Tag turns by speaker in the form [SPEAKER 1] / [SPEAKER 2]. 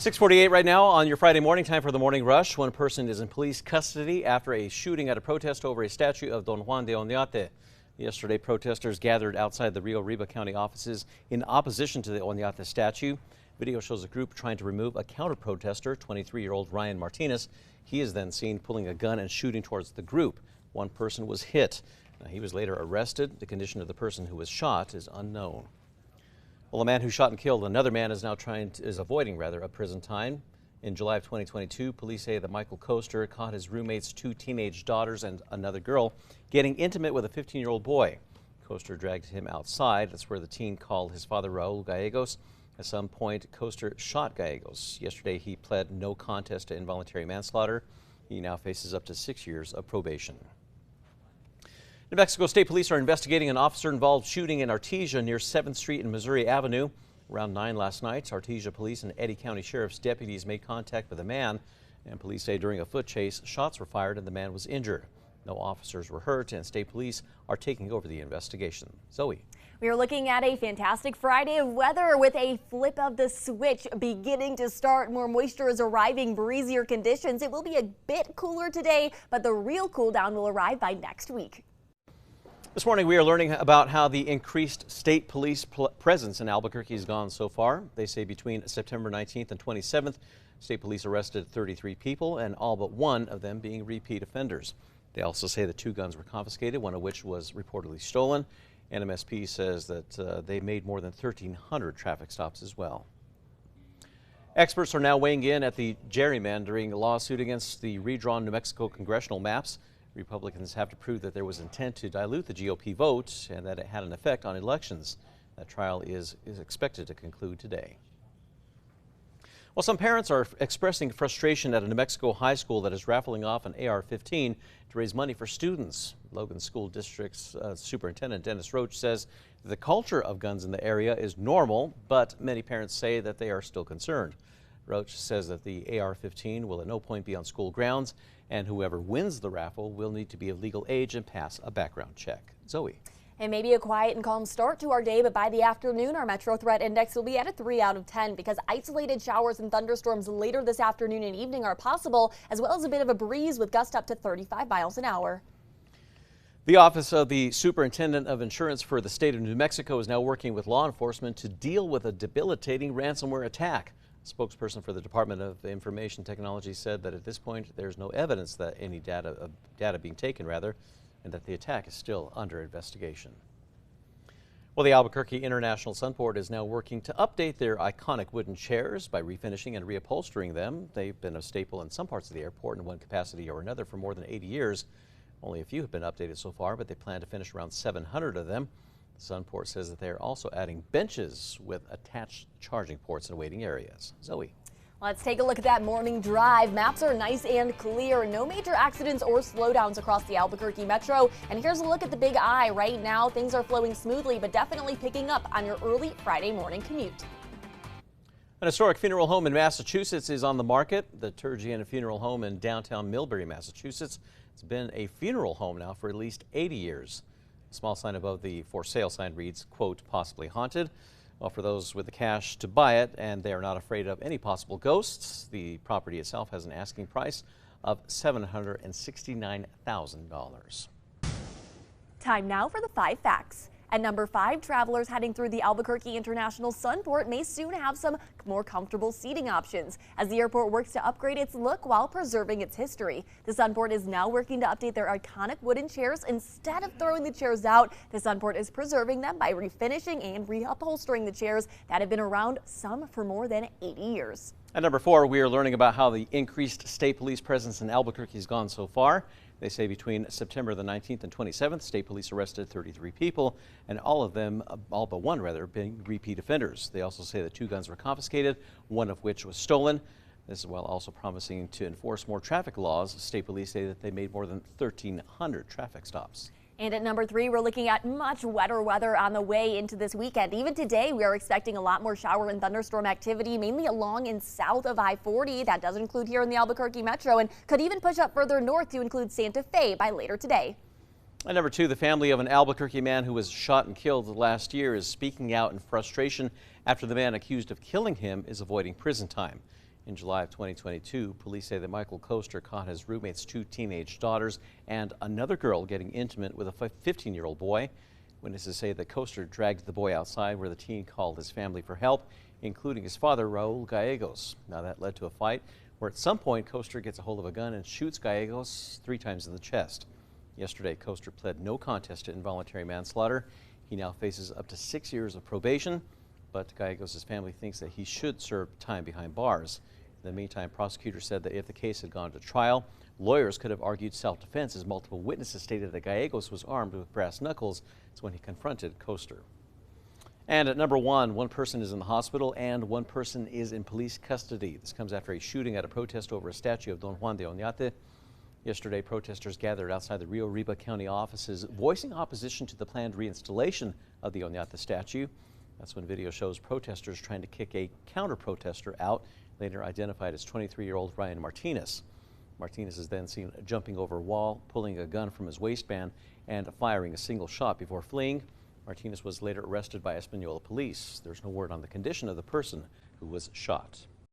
[SPEAKER 1] 6:48 right now on your Friday morning. Time for the morning rush. One person is in police custody after a shooting at a protest over a statue of Don Juan de Oñate. Yesterday, protesters gathered outside the Rio Arriba County offices in opposition to the Oñate statue. Video shows a group trying to remove a counter-protester, 23-year-old Ryan Martinez. He is then seen pulling a gun and shooting towards the group. One person was hit. He was later arrested. The condition of the person who was shot is unknown. Well, a man who shot and killed another man is avoiding a prison time. In July of 2022, police say that Michael Koester caught his roommate's two teenage daughters and another girl getting intimate with a 15-year-old boy. Koester dragged him outside. That's where the teen called his father, Raul Gallegos. At some point, Koester shot Gallegos. Yesterday, he pled no contest to involuntary manslaughter. He now faces up to 6 years of probation. New Mexico State Police are investigating an officer-involved shooting in Artesia near 7th Street and Missouri Avenue. Around 9 last night, Artesia Police and Eddy County Sheriff's deputies made contact with a man, and police say during a foot chase, shots were fired and the man was injured. No officers were hurt, and state police are taking over the investigation. Zoe.
[SPEAKER 2] We are looking at a fantastic Friday of weather with a flip of the switch beginning to start. More moisture is arriving, breezier conditions. It will be a bit cooler today, but the real cool down will arrive by next week.
[SPEAKER 1] This morning, we are learning about how the increased state police presence in Albuquerque has gone so far. They say between September 19th and 27th, state police arrested 33 people, and all but one of them being repeat offenders. They also say that 2 guns were confiscated, one of which was reportedly stolen. NMSP says that they made more than 1,300 traffic stops as well. Experts are now weighing in at the gerrymandering lawsuit against the redrawn New Mexico congressional maps. Republicans have to prove that there was intent to dilute the GOP vote and that it had an effect on elections. That trial is expected to conclude today. Well, some parents are expressing frustration at a New Mexico high school that is raffling off an AR-15 to raise money for students. Logan School District's Superintendent Dennis Roach says the culture of guns in the area is normal, but many parents say that they are still concerned. Roach says that the AR-15 will at no point be on school grounds, and whoever wins the raffle will need to be of legal age and pass a background check. Zoe.
[SPEAKER 2] It may be a quiet and calm start to our day, but by the afternoon, our Metro Threat Index will be at a 3 out of 10 because isolated showers and thunderstorms later this afternoon and evening are possible, as well as a bit of a breeze with gusts up to 35 miles an hour.
[SPEAKER 1] The Office of the Superintendent of Insurance for the state of New Mexico is now working with law enforcement to deal with a debilitating ransomware attack. A spokesperson for the Department of Information Technology said that at this point there's no evidence that any data being taken, and that the attack is still under investigation. Well, the Albuquerque International Sunport is now working to update their iconic wooden chairs by refinishing and reupholstering them. They've been a staple in some parts of the airport in one capacity or another for more than 80 years. Only a few have been updated so far, but they plan to finish around 700 of them. Sunport says that they are also adding benches with attached charging ports in waiting areas. Zoe.
[SPEAKER 2] Let's take a look at that morning drive. Maps are nice and clear. No major accidents or slowdowns across the Albuquerque Metro. And here's a look at the Big I. Right now, things are flowing smoothly, but definitely picking up on your early Friday morning commute.
[SPEAKER 1] An historic funeral home in Massachusetts is on the market. The Turgeon Funeral Home in downtown Millbury, Massachusetts. It's been a funeral home now for at least 80 years. A small sign above the for sale sign reads, quote, possibly haunted. Well, for those with the cash to buy it and they are not afraid of any possible ghosts, the property itself has an asking price of $769,000.
[SPEAKER 2] Time now for the 5 facts. At number 5, travelers heading through the Albuquerque International Sunport may soon have some more comfortable seating options as the airport works to upgrade its look while preserving its history. The Sunport is now working to update their iconic wooden chairs. Instead of throwing the chairs out, the Sunport is preserving them by refinishing and reupholstering the chairs that have been around, some for more than 80 years.
[SPEAKER 1] At number 4, we are learning about how the increased state police presence in Albuquerque has gone so far. They say between September the 19th and 27th, state police arrested 33 people, and all but one being repeat offenders. They also say that 2 guns were confiscated, one of which was stolen. This is while also promising to enforce more traffic laws. State police say that they made more than 1,300 traffic stops.
[SPEAKER 2] And at number 3, we're looking at much wetter weather on the way into this weekend. Even today, we are expecting a lot more shower and thunderstorm activity, mainly along and south of I-40. That does include here in the Albuquerque Metro and could even push up further north to include Santa Fe by later today.
[SPEAKER 1] At number 2, the family of an Albuquerque man who was shot and killed last year is speaking out in frustration after the man accused of killing him is avoiding prison time. In July of 2022, police say that Michael Koster caught his roommate's 2 teenage daughters and another girl getting intimate with a 15-year-old boy. Witnesses say that Koster dragged the boy outside where the teen called his family for help, including his father, Raul Gallegos. Now that led to a fight where at some point Koster gets a hold of a gun and shoots Gallegos 3 times in the chest. Yesterday, Koster pled no contest to involuntary manslaughter. He now faces up to 6 years of probation, but Gallegos' family thinks that he should serve time behind bars. In the meantime, prosecutors said that if the case had gone to trial, lawyers could have argued self-defense, as multiple witnesses stated that Gallegos was armed with brass knuckles when he confronted Koster. And at number 1 person is in the hospital and 1 person is in police custody. This comes after a shooting at a protest over a statue of Don Juan de Oñate. Yesterday, protesters gathered outside the Rio Riba County offices, voicing opposition to the planned reinstallation of the Oñate statue. That's when video shows protesters trying to kick a counter-protester out, later identified as 23-year-old Ryan Martinez. Martinez is then seen jumping over a wall, pulling a gun from his waistband, and firing a single shot before fleeing. Martinez was later arrested by Espanola police. There's no word on the condition of the person who was shot.